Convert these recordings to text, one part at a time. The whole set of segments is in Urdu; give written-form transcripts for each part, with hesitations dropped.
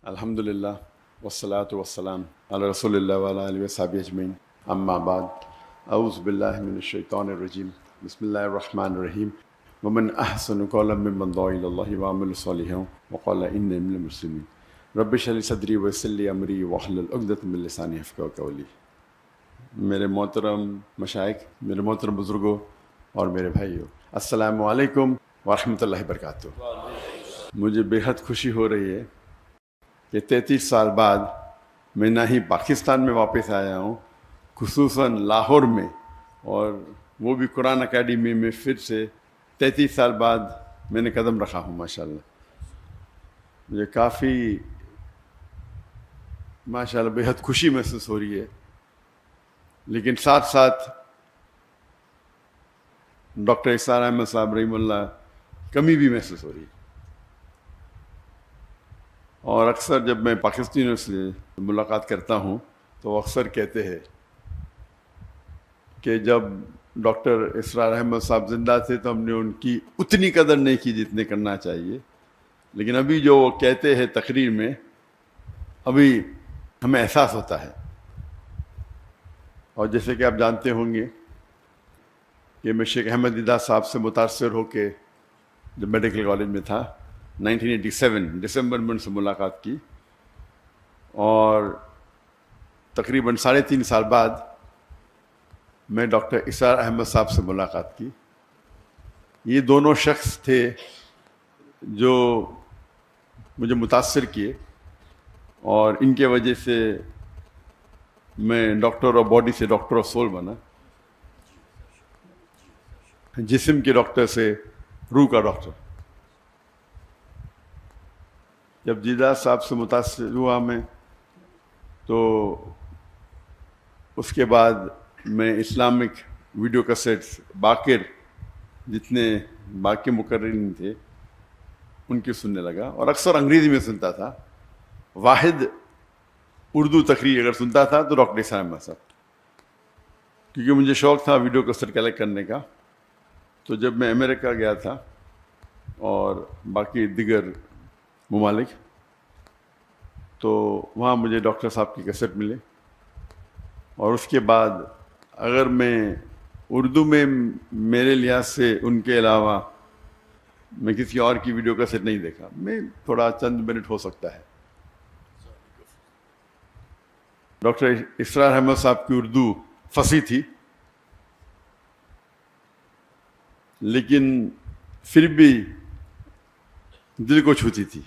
الحمدللہ والصلاة والسلام علی رسول اللہ وعلی آلہ وصحبہ اجمعین اما بعد اعوذ باللہ من الشیطان الرجیم بسم اللہ الرحمن الرحیم ومن احسن قولا ممن دعا الی اللہ وعمل صالحا وقال انی من المسلمین رب اشرح لی صدری ویسر لی امری واحلل عقدۃ من لسانی یفقہوا قولی۔ میرے محترم مشائخ، میرے محترم بزرگوں اور میرے بھائیوں، السلام علیکم ورحمۃ اللہ وبرکاتہ۔ مجھے بے حد خوشی ہو رہی ہے کہ 33 سال بعد میں نہ ہی پاکستان میں واپس آیا ہوں، خصوصاً لاہور میں، اور وہ بھی قرآن اکیڈمی میں پھر سے 33 سال بعد میں نے قدم رکھا ہوں۔ ماشاءاللہ مجھے کافی ماشاءاللہ بے حد خوشی محسوس ہو رہی ہے، لیکن ساتھ ساتھ ڈاکٹر اسرار احمد صاحب رحمہ اللہ کمی بھی محسوس ہو رہی ہے۔ اور اکثر جب میں پاکستانیوں سے ملاقات کرتا ہوں تو وہ اکثر کہتے ہیں کہ جب ڈاکٹر اسرار احمد صاحب زندہ تھے تو ہم نے ان کی اتنی قدر نہیں کی جتنے کرنا چاہیے، لیکن ابھی جو وہ کہتے ہیں تقریر میں، ابھی ہمیں احساس ہوتا ہے۔ اور جیسے کہ آپ جانتے ہوں گے کہ میں شیخ احمد دیدہ صاحب سے متاثر ہو کے جب میڈیکل کالج میں تھا 1987 دسمبر میں ان سے ملاقات کی، اور تقریباً 3.5 سال بعد میں ڈاکٹر اسرار احمد صاحب سے ملاقات کی۔ یہ دونوں شخص تھے جو مجھے متاثر کیے، اور ان کے وجہ سے میں ڈاکٹر آف باڈی سے ڈاکٹر آف سول بنا، جسم کے ڈاکٹر سے روح کا ڈاکٹر۔ جب دیدہ صاحب سے متاثر ہوا میں، تو اس کے بعد میں اسلامک ویڈیو کیسٹس باقر جتنے باقی مقررین تھے ان کی سننے لگا، اور اکثر انگریزی میں سنتا تھا۔ واحد اردو تقریر اگر سنتا تھا تو ڈاکٹر اسرار احمد صاحب، کیونکہ مجھے شوق تھا ویڈیو کیسٹ کلیکٹ کرنے کا۔ تو جب میں امریکہ گیا تھا اور باقی دیگر ممالک، تو وہاں مجھے ڈاکٹر صاحب کی کیسٹ ملے، اور اس کے بعد اگر میں اردو میں میرے لحاظ سے ان کے علاوہ میں کسی اور کی ویڈیو کیسٹ نہیں دیکھا، میں تھوڑا چند منٹ ہو سکتا ہے۔ ڈاکٹر اسرار احمد صاحب کی اردو فصیح تھی، لیکن پھر بھی دل کو چھوتی تھی،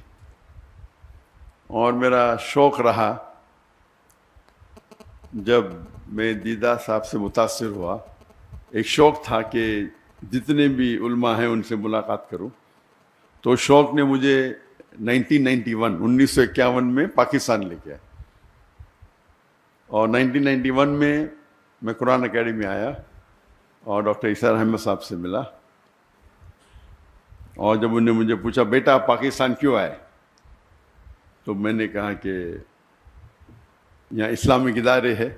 اور میرا شوق رہا جب میں دیدہ صاحب سے متاثر ہوا، ایک شوق تھا کہ جتنے بھی علماء ہیں ان سے ملاقات کروں۔ تو شوق نے مجھے 1951 میں پاکستان لے کے آیا، اور 1991 میں قرآن اکیڈمی آیا اور ڈاکٹر اسرار احمد صاحب سے ملا۔ اور جب انہوں نے مجھے پوچھا بیٹا آپ پاکستان کیوں آئے، تو میں نے کہا کہ یہاں اسلامک ادارے ہے،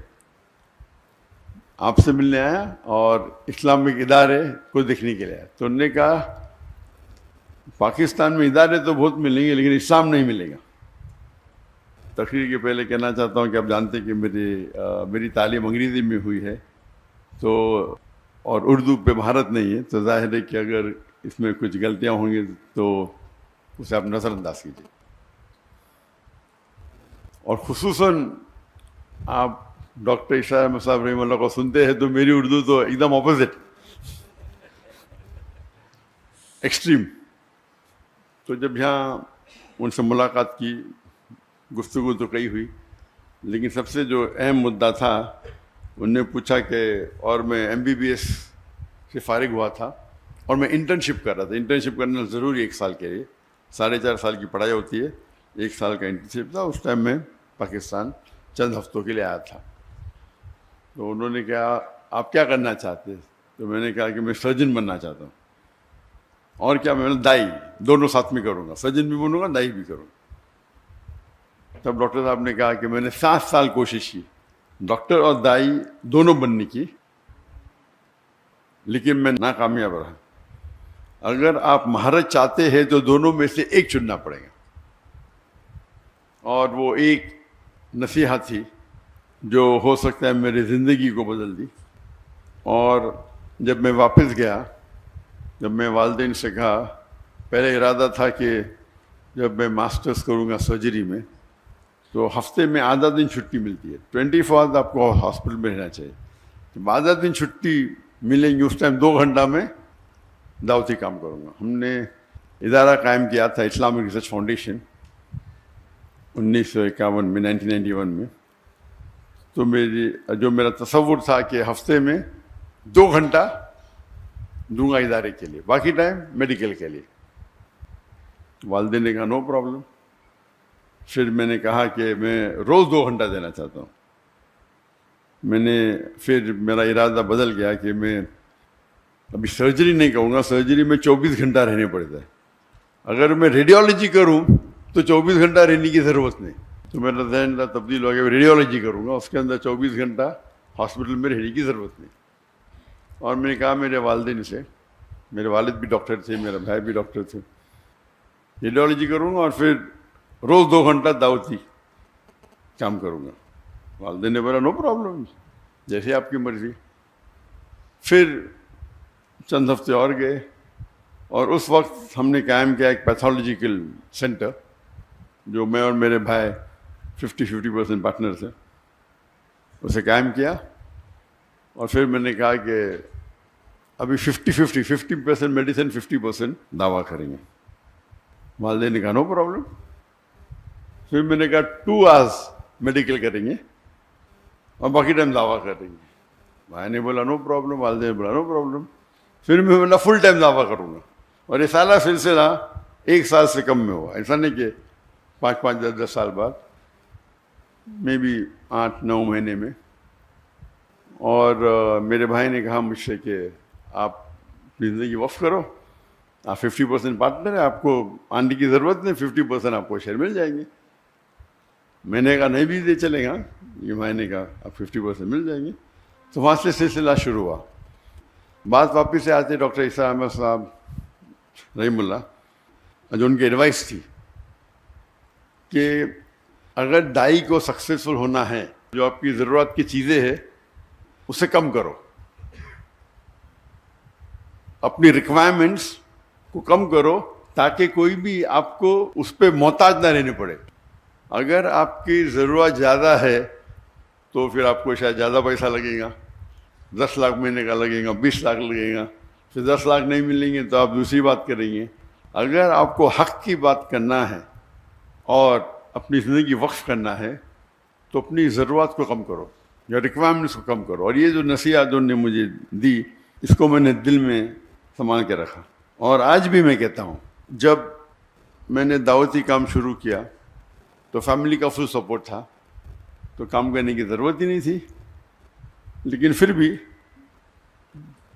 آپ سے ملنے آیا اور اسلامک ادارے کو دیکھنے کے لیے آیا۔ تو انہوں نے کہا پاکستان میں ادارے تو بہت ملیں گے لیکن اسلام نہیں ملے گا۔ تقریر کے پہلے کہنا چاہتا ہوں کہ آپ جانتے ہیں کہ میری تعلیم انگریزی میں ہوئی ہے، تو اور اردو پہ مہارت نہیں ہے، تو ظاہر ہے کہ اگر اس میں کچھ غلطیاں ہوں گی تو اسے آپ نظر انداز کیجیے۔ اور خصوصاً آپ ڈاکٹر اسرار احمد صاحب رحمہ اللہ کو سنتے ہیں تو میری اردو تو ایک دم اپوزٹ، ایکسٹریم۔ تو جب یہاں ان سے ملاقات کی، گفتگو تو کئی ہوئی، لیکن سب سے جو اہم مدعا تھا، انہوں نے پوچھا کہ اور میں MBBS سے فارغ ہوا تھا اور میں انٹرنشپ کر رہا تھا۔ انٹرنشپ کرنا ضروری 1 سال کے لیے، 4.5 سال کی پڑھائی ہوتی ہے، 1 سال کا انٹرنشپ تھا۔ اس ٹائم میں پاکستان چند ہفتوں کے لیے آیا تھا۔ تو انہوں نے کہا آپ کیا کرنا چاہتے ہیں؟ تو میں نے کہا کہ میں سرجن بننا چاہتا ہوں، اور کیا، میں دائی، دونوں ساتھ میں کروں گا، سرجن بھی بنوں گا دائی بھی کروں گا۔ تب ڈاکٹر صاحب نے کہا کہ میں نے 7 سال کوشش کی ڈاکٹر اور دائی دونوں بننے کی، لیکن میں ناکامیاب رہا۔ اگر آپ مہارت چاہتے ہیں تو دونوں میں سے ایک چننا پڑے گا۔ اور وہ ایک نصیحت تھی جو ہو سکتا ہے میری زندگی کو بدل دی. اور جب میں واپس گیا، جب میں والدین سے کہا، پہلے ارادہ تھا کہ جب میں ماسٹرز کروں گا سرجری میں تو ہفتے میں آدھا دن چھٹی ملتی ہے، 24 آپ کو ہاسپٹل میں رہنا چاہیے. جب آدھا دن چھٹی ملیں گی اس ٹائم 2 گھنٹہ میں دعوتی کام کروں گا. ہم نے ادارہ قائم کیا تھا اسلامک ریسرچ فاؤنڈیشن 1951 میں، 1991 میں. تو میرا تصور تھا کہ ہفتے میں 2 گھنٹہ دوں گا ادارے کے لیے، باقی ٹائم میڈیکل کے لیے. والدین نے کہا نو پرابلم. پھر میں نے کہا کہ میں روز 2 گھنٹہ دینا چاہتا ہوں. پھر میرا ارادہ بدل گیا کہ میں ابھی سرجری نہیں کروں گا. سرجری میں 24 گھنٹہ رہنے پڑتا ہے. اگر میں ریڈیولوجی کروں تو 24 گھنٹہ رہنے کی ضرورت نہیں. تو میرا ذہن تبدیل ہو گیا، ریڈیولوجی کروں گا، اس کے اندر 24 گھنٹہ ہاسپٹل میں رہنے کی ضرورت نہیں. اور میں نے کہا میرے والدین سے، میرے والد بھی ڈاکٹر تھے، میرا بھائی بھی ڈاکٹر تھے، ریڈیولوجی کروں گا اور پھر روز 2 گھنٹہ دعوتی کام کروں گا. والدین نے بولا نو پرابلم، جیسے آپ کی مرضی. پھر چند ہفتے اور گئے اور اس وقت ہم نے قائم کیا ایک پیتھولوجیکل سینٹر جو میں اور میرے بھائی 50% پارٹنر تھے، اسے قائم کیا. اور پھر میں نے کہا کہ ابھی 50% میڈیسن 50% دعویٰ کریں گے. والدین نے کہا نو پرابلم. پھر میں نے کہا 2 hours میڈیکل کریں گے اور باقی ٹائم دعویٰ کریں گے. بھائی نے بولا نو پرابلم، والدین نے بولا نو پرابلم. پھر میں بولا فل ٹائم دعویٰ کروں گا. اور یہ سارا سلسلہ 1 سال سے کم میں ہوا. ایسا نہیں کہ 5 10 سال بعد، میں بھی 8 9 مہینے میں. اور میرے بھائی نے کہا مجھ سے کہ آپ اپنی زندگی وقف کرو، آپ 50% پارٹنر ہیں، آپ کو آنے کی ضرورت نہیں، 50% آپ کو شیئر مل جائیں گے. میں نے کہا نہیں بھی دے چلے گا. یہ بھائی نے کہا آپ 50% مل جائیں گے. تو وہاں سے سلسلہ شروع ہوا. بات واپس سے آتے ڈاکٹر عیسیٰ احمد صاحب رحم اللہ، جو ان کی ایڈوائس تھی کہ اگر دائی کو سکسیزفل ہونا ہے، جو آپ کی ضرورت کی چیزیں ہیں اسے کم کرو، اپنی ریکوائرمنٹس کو کم کرو تاکہ کوئی بھی آپ کو اس پہ محتاج نہ رہنے پڑے. اگر آپ کی ضرورت زیادہ ہے تو پھر آپ کو شاید زیادہ پیسہ لگے گا، 10 لاکھ مہینے کا لگے گا، 20 لاکھ لگے گا. پھر 10 لاکھ نہیں ملیں گے تو آپ دوسری بات کریں گے. اگر آپ کو حق کی بات کرنا ہے اور اپنی زندگی وقف کرنا ہے تو اپنی ضرورت کو کم کرو یا ریکوائرمنٹس کو کم کرو. اور یہ جو نصیحت انہوں نے مجھے دی، اس کو میں نے دل میں سنبھال کے رکھا. اور آج بھی میں کہتا ہوں، جب میں نے دعوتی کام شروع کیا تو فیملی کا فل سپورٹ تھا، تو کام کرنے کی ضرورت ہی نہیں تھی. لیکن پھر بھی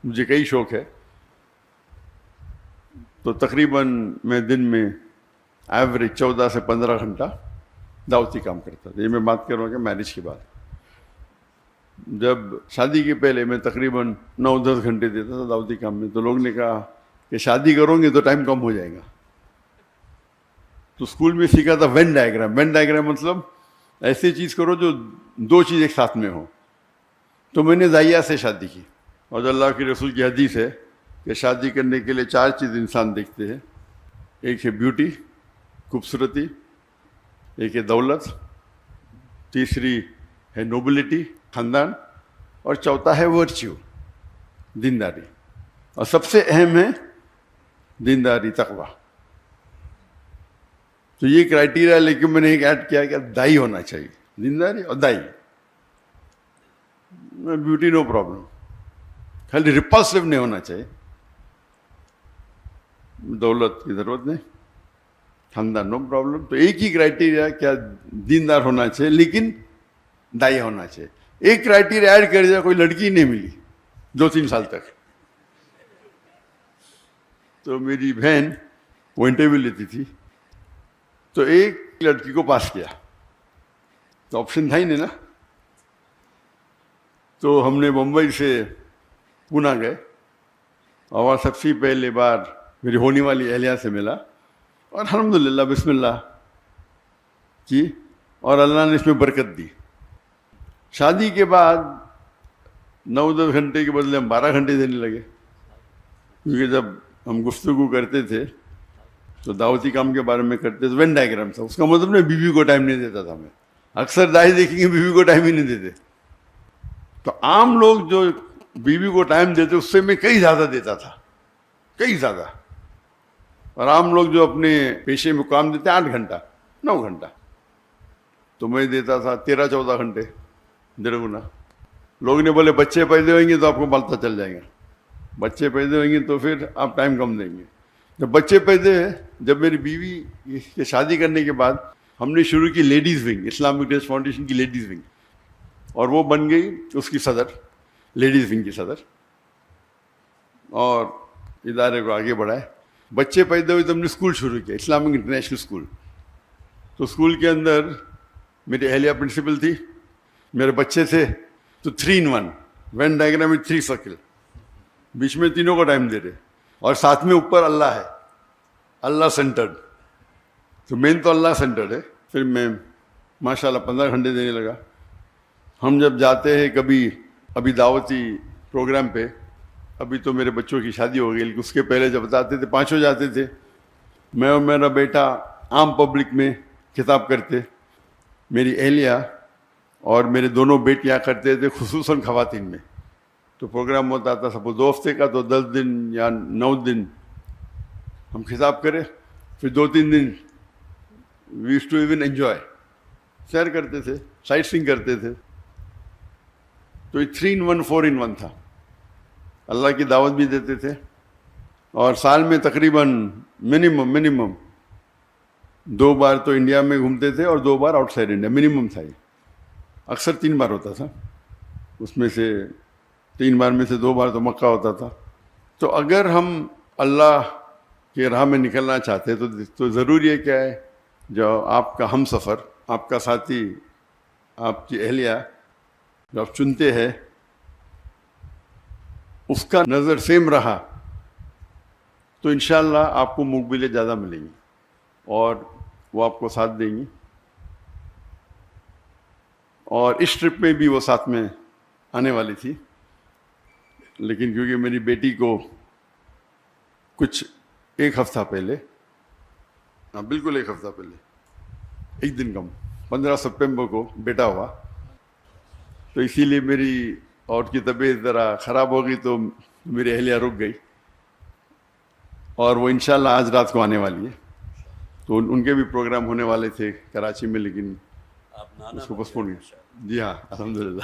مجھے کئی شوق ہے، تو تقریباً میں دن میں ایوریج 14 سے 15 گھنٹہ دعوتی کام کرتا تھا. یہ میں بات کر رہا ہوں کہ میرج کے بعد. جب شادی کے پہلے میں تقریباً 9-10 گھنٹے دیتا تھا دعوتی کام میں. تو لوگ نے کہا کہ شادی کرو گے تو ٹائم کم ہو جائے گا. تو اسکول میں سیکھا تھا وین ڈائیگرام. وین ڈائیگرام مطلب ایسی چیز کرو جو 2 چیز ایک ساتھ میں ہو. تو میں نے ضائعہ سے شادی کی. اور جو اللہ کے رسول کی حدیث ہے کہ شادی کرنے کے لیے 4 چیز انسان دیکھتے ہیں. ایک ہے بیوٹی، خوبصورتی، ایک ہے دولت، تیسری ہے نوبلٹی، خاندان، اور چوتھا ہے ورچیو، دینداری. اور سب سے اہم ہے دینداری، تقوی. تو یہ کرائٹیریا لے کے میں نے ایک ایڈ کیا کہ دائی ہونا چاہیے، دینداری اور دائی. بیوٹی نو پرابلم، خالی ریپلسو نہیں ہونا چاہیے. دولت کی ضرورت نہیں، خاندان نو پرابلم. تو ایک ہی کرائٹیریا کیا دیندار ہونا چاہیے لیکن دائی ہونا چاہیے. ایک کرائٹیریا ایڈ کر دیا، کوئی لڑکی نہیں ملی 2-3 سال تک. تو میری بہن وہ انٹرویو لیتی تھی، تو ایک لڑکی کو پاس کیا، تو آپشن تھا ہی نہیں نا. تو ہم نے بمبئی سے پونا گئے اور وہاں سب سے پہلے بار میری ہونے والی اہلیہ سے ملا. اور الحمدللہ بسم اللہ کی اور اللہ نے اس میں برکت دی. شادی کے بعد 9-10 گھنٹے کے بدلے ہم 12 گھنٹے دینے لگے، کیونکہ جب ہم گفتگو کرتے تھے تو دعوتی کام کے بارے میں کرتے تھے. وین ڈائیگرام تھا، اس کا مطلب نہیں بیوی کو ٹائم نہیں دیتا تھا. میں اکثر دائی دیکھیں گے بیوی کو ٹائم ہی نہیں دیتے. تو عام لوگ جو بیوی کو ٹائم دیتے اس سے میں کئی زیادہ دیتا تھا، کئی زیادہ. اور عام لوگ جو اپنے پیشے میں کام دیتے 8 گھنٹہ 9 گھنٹہ، تو میں دیتا تھا 13-14 گھنٹے، 1.5 گنا. لوگ نے بولے بچے پیدا ہوئیں گے تو آپ کو پتہ چل جائے گا، بچے پیدا ہوئیں گے تو پھر آپ ٹائم کم دیں گے. جب بچے پیدا ہوئے، جب میری بیوی کے شادی کرنے کے بعد ہم نے شروع کی ladies wing, Islamic dress foundation کی لیڈیز ونگ، اور وہ بن گئی اس کی صدر، لیڈیز ونگ کی صدر، اور ادارے کو آگے بڑھائے. بچے پیدا ہوئے تو ہم نے اسکول شروع کیا، اسلامک انٹرنیشنل اسکول. تو اسکول کے اندر میری اہلیہ پرنسپل تھی، میرے بچے تھے، تو 3 in 1 وین ڈائیگرام میں 3 سرکل، بیچ میں تینوں کو ٹائم دے رہے، اور ساتھ میں اوپر اللہ ہے، اللہ سینٹرڈ. تو مین تو اللہ سینٹرڈ ہے. پھر میں ماشاءاللہ 15 گھنٹے دینے لگا. ہم جب جاتے ہیں کبھی ابھی دعوتی پروگرام پہ، ابھی تو میرے بچوں کی شادی ہو گئی، لیکن اس کے پہلے جب جاتے تھے 5 جاتے تھے، میں اور میرا بیٹا عام پبلک میں خطاب کرتے، میری اہلیہ اور میرے دونوں بیٹیاں کرتے تھے، خصوصاً خواتین میں. تو پروگرام ہوتا تھا سپوز 2 ہفتے کا، تو 10 دن یا 9 دن ہم خطاب کرے، پھر 2-3 دن we used to even enjoy, سیر کرتے تھے، سائٹ سینگ کرتے تھے. تو یہ 3 in 1 4 in 1 تھا. اللہ کی دعوت بھی دیتے تھے، اور سال میں تقریباً منیمم 2 بار تو انڈیا میں گھومتے تھے اور 2 بار آؤٹ سائڈ انڈیا، منیمم تھا. یہ اکثر 3 بار ہوتا تھا، اس میں سے 3 بار میں سے 2 بار تو مکہ ہوتا تھا. تو اگر ہم اللہ کے راہ میں نکلنا چاہتے تو ضروری ہے کیا ہے، جو آپ کا ہم سفر، آپ کا ساتھی، آپ کی اہلیہ جو آپ چنتے ہیں، اس کا نظر سیم رہا تو انشاءاللہ آپ کو مقبلیں زیادہ ملیں گی اور وہ آپ کو ساتھ دیں گی. اور اس ٹرپ میں بھی وہ ساتھ میں آنے والی تھی، لیکن کیونکہ میری بیٹی کو کچھ 1 ہفتہ پہلے، بالکل 1 ہفتہ پہلے، 1 دن کم، 15 سپٹمبر کو بیٹا ہوا، تو اسی لیے میری اور کی طبیعت ذرا خراب ہو گئی، تو میری اہلیہ رک گئی، اور وہ انشاءاللہ آج رات کو آنے والی ہے. تو ان کے بھی پروگرام ہونے والے تھے کراچی میں، لیکن اس کو پوسٹپون کیا. جی ہاں، الحمدللہ.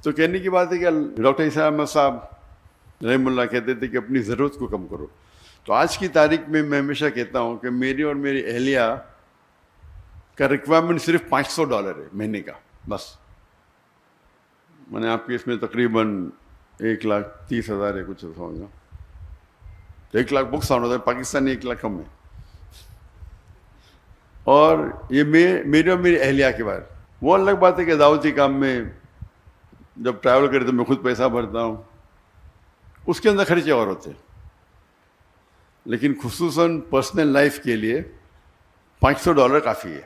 تو کہنے کی بات ہے کہ ڈاکٹر عیسیٰ احمد صاحب رحم اللہ کہتے تھے کہ اپنی ضرورت کو کم کرو. تو آج کی تاریخ میں میں ہمیشہ کہتا ہوں کہ میری اور میری اہلیہ کا ریکوائرمنٹ صرف $500 ہے مہینے کا، بس. میں نے آپ کے اس میں تقریباً 1,30,000 ہے، کچھ ہوگا، تو 1 لاکھ بکس ہوتا ہے، پاکستانی 1 لاکھ کم ہے. اور یہ میری اور میری اہلیہ کے بارے. وہ الگ بات ہے کہ دعوتی کام میں جب ٹریول کرے تو میں خود پیسہ بھرتا ہوں، اس کے اندر خرچے اور ہوتے ہیں، لیکن خصوصاً پرسنل لائف کے لیے $500 کافی ہے.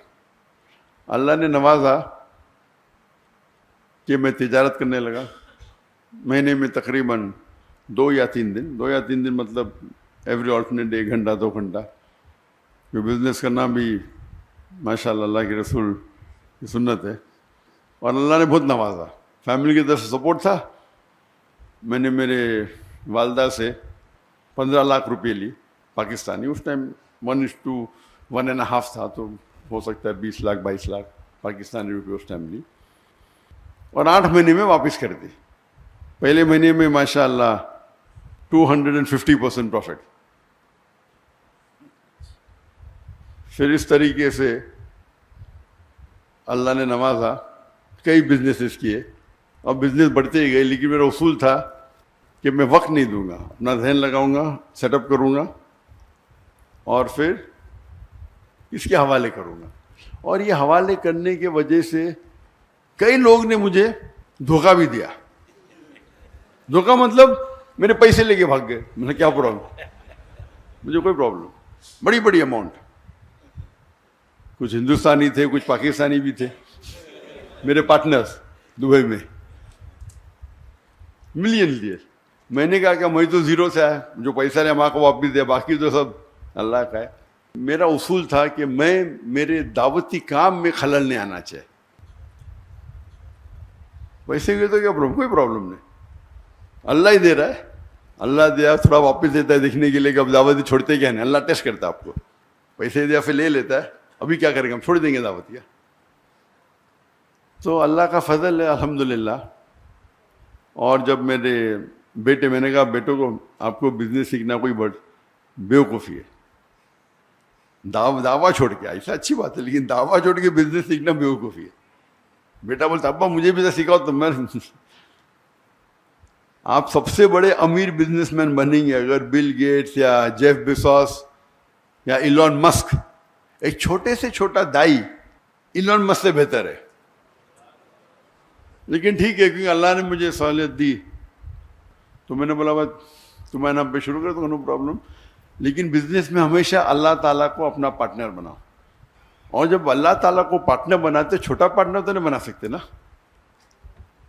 اللہ نے نوازا کہ میں تجارت کرنے لگا. مہینے میں تقریباً 2 یا 3 دن مطلب ایوری آلٹرنیٹ ڈے 1 گھنٹہ 2 گھنٹہ. بزنس کرنا بھی ماشاءاللہ اللہ کے رسول کی سنت ہے، اور اللہ نے بہت نوازا. فیملی کی طرف سے سپورٹ تھا. میں نے میرے والدہ سے 15 لاکھ روپے لی پاکستانی، اس ٹائم 1:1.5 تھا، تو ہو سکتا ہے 20 لاکھ 22 لاکھ پاکستانی روپے اس ٹائم لی، اور 8 مہینے میں واپس کر دی. پہلے مہینے میں ماشاءاللہ 250% پروفٹ. پھر اس طریقے سے اللہ نے نوازا، کئی بزنسز کیے، اور بزنس بڑھتے ہی گئے. لیکن میرا اصول تھا کہ میں وقت نہیں دوں گا، اپنا ذہن لگاؤں گا، سیٹ اپ کروں گا، اور پھر اس کے حوالے کروں گا. اور یہ حوالے کرنے کی وجہ سے کئی لوگ نے مجھے دھوکہ بھی دیا. دھوکہ مطلب میرے پیسے لے کے بھاگ گئے. میں نے کیا پرابلم، مجھے کوئی پرابلم، بڑی اماؤنٹ. کچھ ہندوستانی تھے, کچھ پاکستانی بھی تھے میرے پارٹنرز دبئی میں, ملین لیے. میں نے کہا کہ میں تو زیرو سے آیا, جو پیسہ لے ماں کو واپس دیا, باقی تو سب اللہ کا ہے. میرا اصول تھا کہ میں میرے دعوتی کام میں خلل نہیں آنا چاہیے. پیسے کے تو کیا پرابلم, کوئی پرابلم نہیں, اللہ ہی دے رہا ہے, اللہ دیا تھوڑا واپس دیتا ہے دیکھنے کے لیے کہ اب دعوت چھوڑتے کیا نہیں. اللہ ٹیسٹ کرتا ہے آپ کو, پیسے دیا پھر لے لیتا ہے, ابھی کیا کریں گے, ہم چھوڑ دیں گے دعوت کیا. تو اللہ کا فضل ہے الحمدللہ. اور جب میرے بیٹے, میں نے کہا بیٹوں کو آپ کو بزنس سیکھنا کوئی بڑی بیوقوفی ہے, دعویٰ چھوڑ کے, ایسا اچھی بات ہے لیکن دعویٰ چھوڑ کے بزنس سیکھنا بیوقوفی ہے. بیٹا بولتا ابا مجھے بھی تو سکھاؤ. تو میں آپ سب سے بڑے امیر بزنس مین بنیں گے اگر بل گیٹس یا جیف بیزوس یا ایلون مسک, ایک چھوٹے سے چھوٹا دائی ایلون مسک سے بہتر ہے. لیکن ٹھیک ہے, کیونکہ اللہ نے مجھے سہولت دی تو میں نے بولا بس تمہارے نام پہ شروع کر دو, نو پرابلم. لیکن بزنس میں ہمیشہ اللہ تعالیٰ کو اپنا پارٹنر بناؤ. اور جب اللہ تعالیٰ کو پارٹنر بناتے, چھوٹا پارٹنر تو نہیں بنا سکتے نا,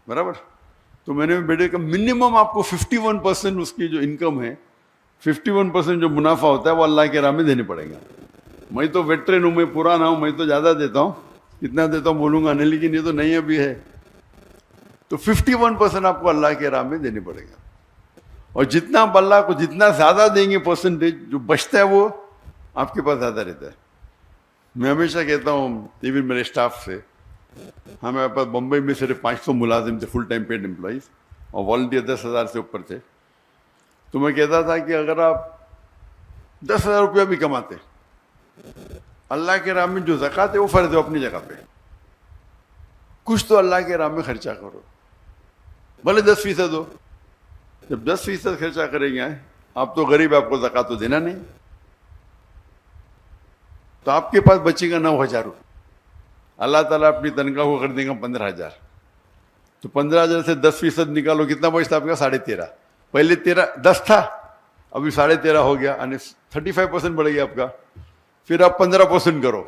برابر. تو میں نے بیٹے کا منیمم آپ کو 51% اس کی جو انکم ہے, 51% جو منافع ہوتا ہے وہ اللہ کے راہ میں دینے پڑیں گا. میں تو ویٹرن ہوں, میں پرانا ہوں, میں تو زیادہ دیتا ہوں, کتنا دیتا ہوں بولوں گا نہیں, لیکن یہ تو نہیں ابھی ہے. تو 51% آپ کو اللہ کے راہ میں دینے پڑے گا. اور جتنا آپ اللہ کو جتنا زیادہ دیں گے پرسنٹیج, جو بچتا ہے وہ آپ کے پاس زیادہ رہتا ہے. میں ہمیشہ کہتا ہوں ایون میرے اسٹاف سے, ہمارے پاس بمبئی میں صرف 500 ملازم تھے, فل ٹائم پیڈ امپلائیز, اور والنٹیئر 10,000 سے اوپر تھے. تو میں کہتا تھا کہ اگر آپ 10,000 روپیہ بھی کماتے, اللہ کے راہ میں جو زکوٰۃ ہے وہ فرض ہے اپنی جگہ پہ, کچھ تو اللہ کے راہ میں خرچہ کرو, بھلے 10% ہو. جب 10% خرچہ کریں گے آپ تو غریب, آپ کو زکوٰۃ تو دینا نہیں, تو آپ کے پاس بچے گا 9,000 روپے. اللہ تعالیٰ اپنی تنخواہ کو کر دے گا 15,000. تو 15,000 سے 10% نکالو, کتنا بچتا آپ کا, 13.5. پہلے 10 تھا, ابھی 13.5 ہو گیا, یعنی 35% بڑھ گیا آپ کا. پھر آپ 15% کرو,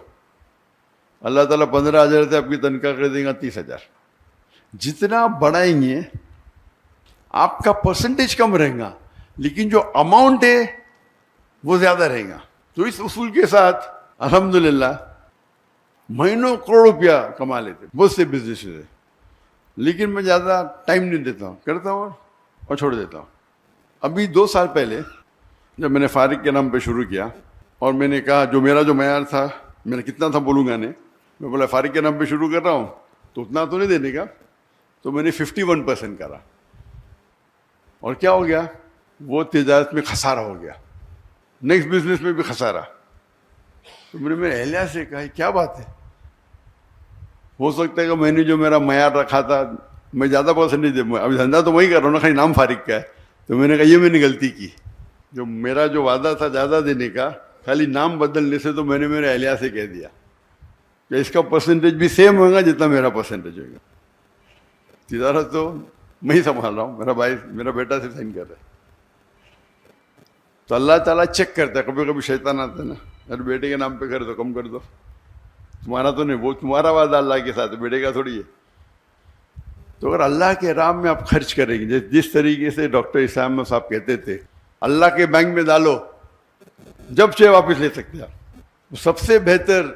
اللہ تعالیٰ 15,000 سے آپ کی تنخواہ کر دے گا 30,000. جتنا آپ بڑھائیں گے آپ کا پرسنٹیج کم رہے گا, لیکن جو اماؤنٹ ہے وہ زیادہ رہے گا. تو اس اصول کے ساتھ الحمدللہ مہینوں کروڑ روپیہ کما لیتے بہت سے بزنس ہے. لیکن میں زیادہ ٹائم نہیں دیتا ہوں, کرتا ہوں اور چھوڑ دیتا ہوں. ابھی 2 سال پہلے جب میں نے فارغ کے نام پہ شروع کیا, اور میں نے کہا جو میرا جو معیار تھا, میں نے کتنا تھا بولوں گا نہیں, میں بولا فارغ کے نام پہ شروع کر رہا ہوں تو اتنا تو نہیں دینے کا. تو میں نے 51% کرا, اور کیا ہو گیا, وہ تجارت میں خسارہ ہو گیا, نیکسٹ بزنس میں بھی خسارہ. تو میں نے میرے اہلیہ سے کہا کیا بات ہے, ہو سکتا ہے کہ میں نے جو میرا معیار رکھا تھا میں زیادہ پرسنٹیج دے, ابھی دھندا تو وہی کر رہا ہوں نا, خالی نام فارغ کا ہے. تو میں نے کہا یہ میں نے غلطی کی, جو میرا جو وعدہ تھا زیادہ دینے کا, خالی نام بدلنے سے. تو میں نے میرے اہلیہ سے کہہ دیا کہ اس کا پرسنٹیج بھی سیم ہوگا جتنا میرا پرسنٹیج ہوگا. تجارت تو میں ہی سنبھال رہا ہوں, میرا بھائی میرا بیٹا سے سائن کر رہا ہے. تو اللہ تعالیٰ چیک کرتا ہے, کبھی کبھی شیطان آتا ہے نا, ارے بیٹے کے نام پہ کر دو, کم کر دو, تمہارا تو نہیں, وہ تمہارا وعدہ اللہ کے ساتھ, بیٹے کا تھوڑی ہے. تو اگر اللہ کے راہ میں آپ خرچ کریں گے, جس طریقے سے ڈاکٹر اسلام صاحب کہتے تھے اللہ کے بینک میں ڈالو, جب چاہے واپس لے سکتے ہیں آپ. سب سے بہتر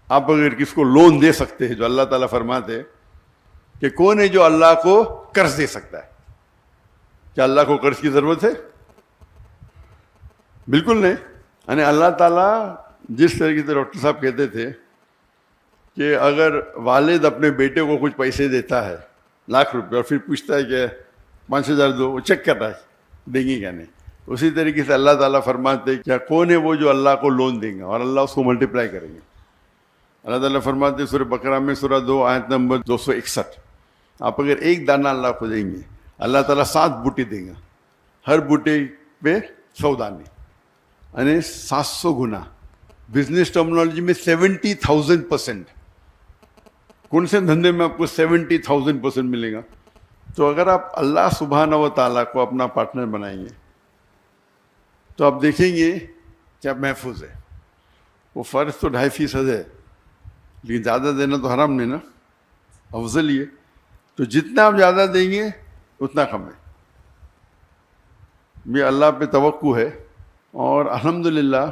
آپ اگر کس کو لون دے سکتے ہیں, جو اللہ تعالیٰ فرماتے کہ کون ہے جو اللہ کو قرض دے سکتا ہے. کیا اللہ کو قرض کی ضرورت ہے؟ بالکل نہیں. یعنی اللہ تعالیٰ جس طریقے سے ڈاکٹر صاحب کہتے تھے کہ اگر والد اپنے بیٹے کو کچھ پیسے دیتا ہے, ₹1,00,000, اور پھر پوچھتا ہے کہ 5,000 دو, وہ چیک کر رہا ہے دیں گے کیا نہیں. اسی طریقے سے اللہ تعالیٰ فرماتے کیا کون ہے وہ جو اللہ کو لون دیں گا اور اللہ اس کو ملٹیپلائی کریں گے. اللہ تعالیٰ فرماتے سورہ بقرہ میں سورہ 2 آیت نمبر 261, آپ اگر ایک دانہ اللہ کو دیں گے, اللہ تعالیٰ 7 بوٹے دیں گا, ہر بوٹے پہ 100 دانے, یعنی 700 گنا. بزنس ٹرمنالوجی میں 70,000%. کون سے دھندے میں آپ کو 70,000% ملے گا؟ تو اگر آپ اللہ سبحانہ و تعالیٰ کو اپنا پارٹنر بنائیں گے تو آپ دیکھیں گے کہ آپ محفوظ ہے. وہ فرض تو 2.5% ہے, لیکن زیادہ دینا تو حرام نہیں نا، افضل یہ، تو جتنا آپ زیادہ دیں گے اتنا کم ہے. یہ اللہ پہ توقع ہے. اور الحمدللہ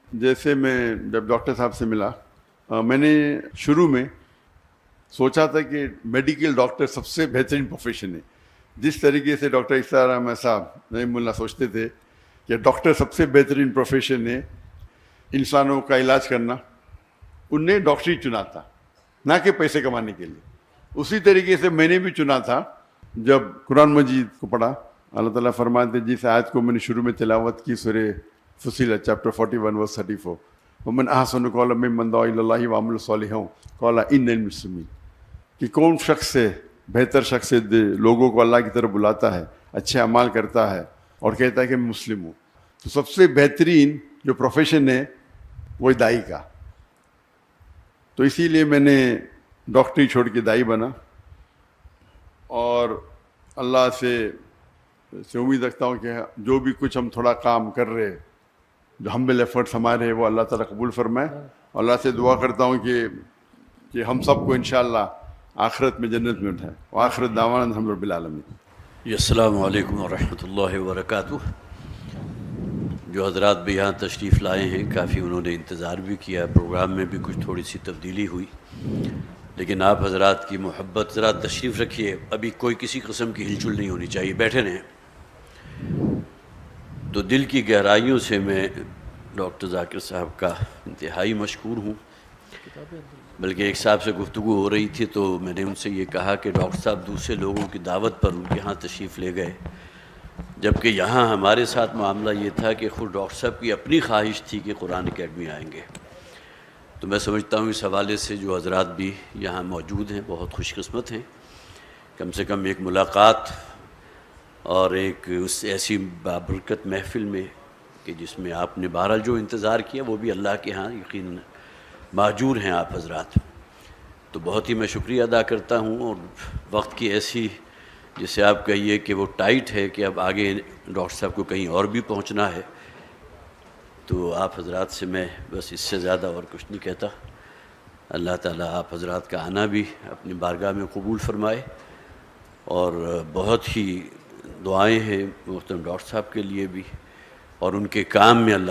جیسے میں جب ڈاکٹر صاحب سے ملا، میں نے شروع میں سوچا تھا کہ میڈیکل ڈاکٹر سب سے بہترین پروفیشن ہے. جس طریقے سے ڈاکٹر اسرار احمد صاحب نعیم اللہ سوچتے تھے کہ ڈاکٹر سب سے بہترین پروفیشن ہے انسانوں کا علاج کرنا، ان نے ڈاکٹری چنا تھا نہ کہ پیسے کمانے کے لیے. اسی طریقے سے میں نے بھی چنا تھا. جب قرآن مجید کو پڑھا، اللہ تعالیٰ فرماتے ہیں جس آیت کو میں نے شروع میں تلاوت کی، سورہ فصیلت چیپٹر 41 ورس 34، ومن احسن قولا ممن دعا الی اللہ وعمل صالحا قال انی من المسلمین، کہ کون شخص ہے بہتر شخص ہے لوگوں کو اللہ کی طرف بلاتا ہے، اچھے اعمال کرتا ہے اور کہتا ہے کہ میں مسلم ہوں. تو سب سے بہترین جو پروفیشن ہے وہ دائی کا. تو اسی لیے میں نے ڈاکٹری چھوڑ کے دائی بنا، اور اللہ سے امید رکھتا ہوں کہ جو بھی کچھ ہم تھوڑا کام کر رہے، جو ہمبل ایفرٹس ہمارے ہیں، وہ اللہ تعالیٰ قبول فرمائے. اللہ سے دعا کرتا ہوں کہ ہم سب کو انشاءاللہ آخرت میں جنت میں اٹھائے. وآخرت دعوانا الحمد رب العالمین. السلام علیکم ورحمۃ اللہ وبرکاتہ. جو حضرات بھی یہاں تشریف لائے ہیں، کافی انہوں نے انتظار بھی کیا. پروگرام میں بھی کچھ تھوڑی سی تبدیلی ہوئی، لیکن آپ حضرات کی محبت. ذرا تشریف رکھیے، ابھی کوئی کسی قسم کی ہلچل نہیں ہونی چاہیے، بیٹھے رہیں. تو دل کی گہرائیوں سے میں ڈاکٹر ذاکر صاحب کا انتہائی مشکور ہوں. بلکہ ایک صاحب سے گفتگو ہو رہی تھی تو میں نے ان سے یہ کہا کہ ڈاکٹر صاحب دوسرے لوگوں کی دعوت پر ان کے ہاں تشریف لے گئے، جبکہ یہاں ہمارے ساتھ معاملہ یہ تھا کہ خود ڈاکٹر صاحب کی اپنی خواہش تھی کہ قرآن اکیڈمی آئیں گے. تو میں سمجھتا ہوں اس حوالے سے جو حضرات بھی یہاں موجود ہیں بہت خوش قسمت ہیں. کم سے کم ایک ملاقات اور ایک اس ایسی بابرکت محفل میں کہ جس میں آپ نے بہرحال جو انتظار کیا وہ بھی اللہ کے ہاں یقیناً ماجور ہیں آپ حضرات. تو بہت ہی میں شکریہ ادا کرتا ہوں. اور وقت کی ایسی جسے آپ کہیے کہ وہ ٹائٹ ہے کہ اب آگے ڈاکٹر صاحب کو کہیں اور بھی پہنچنا ہے، تو آپ حضرات سے میں بس اس سے زیادہ اور کچھ نہیں کہتا. اللہ تعالیٰ آپ حضرات کا آنا بھی اپنی بارگاہ میں قبول فرمائے. اور بہت ہی دعائیں ہیں محترم ڈاکٹر صاحب کے لیے بھی، اور ان کے کام میں اللہ